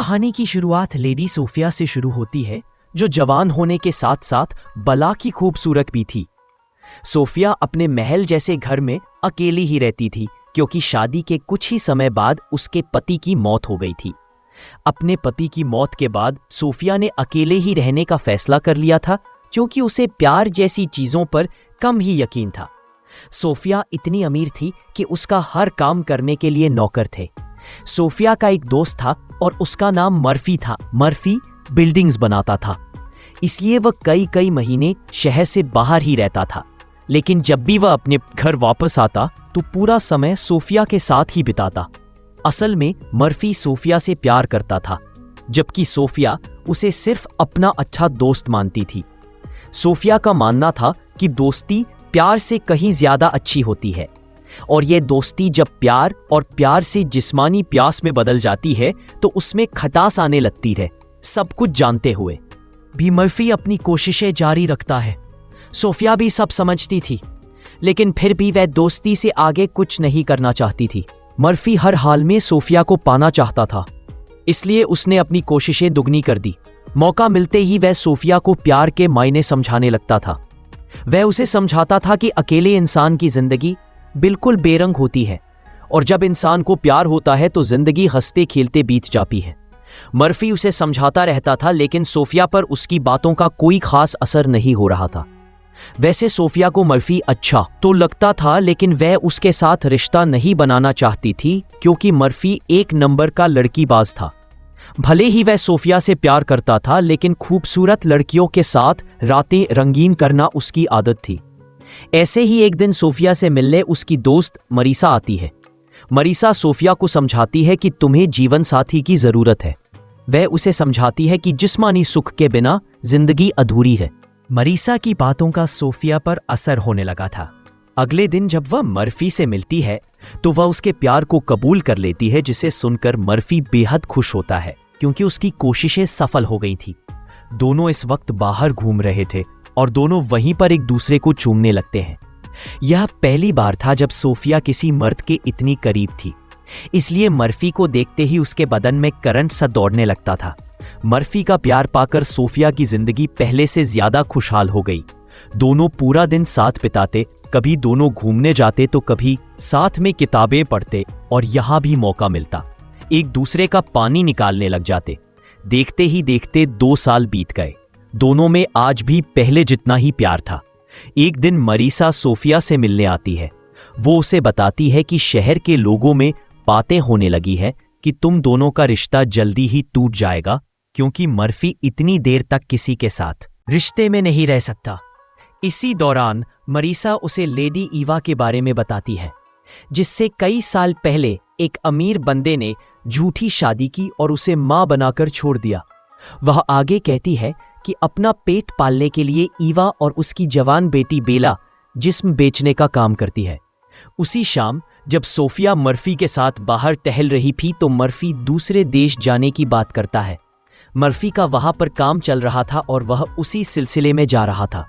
कहानी की शुरुआत लेडी सोफिया से शुरू होती है, जो जवान होने के साथ साथ बला की खूबसूरत भी थी। सोफिया अपने महल जैसे घर में अकेली ही रहती थी, क्योंकि शादी के कुछ ही समय बाद उसके पति की मौत हो गई थी। अपने पति की मौत के बाद सोफिया ने अकेले ही रहने का फैसला कर लिया था, क्योंकि उसे प्यार जैसी चीजों पर कम ही यकीन था। सोफिया इतनी अमीर थी कि उसका हर काम करने के लिए नौकर थे। सोफिया का एक दोस्त था और उसका नाम मर्फी था। मर्फी बिल्डिंग्स बनाता था, इसलिए वह कई महीने शहर से बाहर ही रहता था। लेकिन जब भी वह अपने घर वापस आता तो पूरा समय सोफिया के साथ ही बिताता। असल में मर्फी सोफिया से प्यार करता था, जबकि सोफिया उसे सिर्फ अपना अच्छा दोस्त मानती थी। सोफिया का मानना था कि दोस्ती प्यार से कहीं ज्यादा अच्छी होती है, और यह दोस्ती जब प्यार और प्यार से जिस्मानी प्यास में बदल जाती है तो उसमें खटास आने लगती है। सब कुछ जानते हुए भी मर्फी अपनी कोशिशें जारी रखता है। सोफिया भी सब समझती थी, लेकिन फिर भी वह दोस्ती से आगे कुछ नहीं करना चाहती थी। मर्फी हर हाल में सोफिया को पाना चाहता था, इसलिए उसने अपनी कोशिशें दुगनी कर दी। मौका मिलते ही वह सोफिया को प्यार के मायने समझाने लगता था। वह उसे समझाता था कि अकेले इंसान की जिंदगी बिल्कुल बेरंग होती है, और जब इंसान को प्यार होता है तो जिंदगी हंसते खेलते बीत जाती है। मर्फी उसे समझाता रहता था, लेकिन सोफिया पर उसकी बातों का कोई खास असर नहीं हो रहा था। वैसे सोफिया को मर्फी अच्छा तो लगता था, लेकिन वह उसके साथ रिश्ता नहीं बनाना चाहती थी, क्योंकि मर्फी एक नंबर का लड़कीबाज था। भले ही वह सोफिया से प्यार करता था, लेकिन खूबसूरत लड़कियों के साथ रातें रंगीन करना उसकी आदत थी। ऐसे ही एक दिन सोफिया से मिलने उसकी दोस्त मरीसा आती है। मरीसा सोफिया को समझाती है कि तुम्हें जीवन साथी की जरूरत है। वह उसे समझाती है कि जिस्मानी सुख के बिना जिंदगी अधूरी है। मरीसा की बातों का सोफिया पर असर होने लगा था। अगले दिन जब वह मर्फी से मिलती है तो वह उसके प्यार को कबूल कर लेती है, जिसे सुनकर मर्फी बेहद खुश होता है, क्योंकि उसकी कोशिशें सफल हो गई थी। दोनों इस वक्त बाहर घूम रहे थे और दोनों वहीं पर एक दूसरे को चूमने लगते हैं। यह पहली बार था जब सोफिया किसी मर्द के इतनी करीब थी, इसलिए मर्फी को देखते ही उसके बदन में करंट सा दौड़ने लगता था। मर्फी का प्यार पाकर सोफिया की जिंदगी पहले से ज्यादा खुशहाल हो गई। दोनों पूरा दिन साथ बिताते, कभी दोनों घूमने जाते तो कभी साथ में किताबें पढ़ते, और यहां भी मौका मिलता एक दूसरे का पानी निकालने लग जाते। देखते ही देखते 2 साल बीत गए। दोनों में आज भी पहले जितना ही प्यार था। एक दिन मरीसा सोफिया से मिलने आती है। वो उसे बताती है कि शहर के लोगों में बातें होने लगी है कि तुम दोनों का रिश्ता जल्दी ही टूट जाएगा, क्योंकि मर्फी इतनी देर तक किसी के साथ रिश्ते में नहीं रह सकता। इसी दौरान मरीसा उसे लेडी ईवा के बारे में बताती है, जिससे कई साल पहले एक अमीर बंदे ने झूठी शादी की और उसे मां बनाकर छोड़ दिया। वह आगे कहती है कि अपना पेट पालने के लिए ईवा और उसकी जवान बेटी बेला जिस्म बेचने का काम करती है। उसी शाम जब सोफिया मर्फी के साथ बाहर टहल रही थी तो मर्फी दूसरे देश जाने की बात करता है। मर्फी का वहां पर काम चल रहा था और वह उसी सिलसिले में जा रहा था।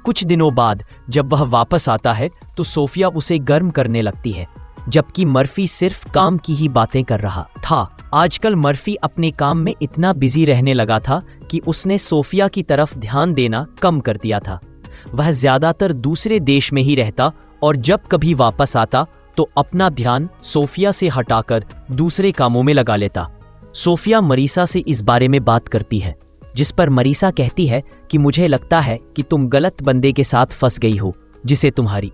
कुछ दिनों बाद जब वह वापस आता है तो सोफिया उसे गर्म करने लगती है, जबकि मर्फी सिर्फ काम की ही बातें कर रहा था। आजकल मर्फी अपने काम में इतना बिजी रहने लगा था कि उसने सोफिया की तरफ ध्यान देना कम कर दिया था। वह ज्यादातर दूसरे देश में ही रहता और जब कभी वापस आता तो अपना ध्यान सोफिया से हटाकर दूसरे कामों में लगा लेता। सोफिया मरीसा से इस बारे में बात करती है, जिस पर मरीसा कहती है कि मुझे लगता है कि तुम गलत बंदे के साथ फंस गई हो, जिसे तुम्हारी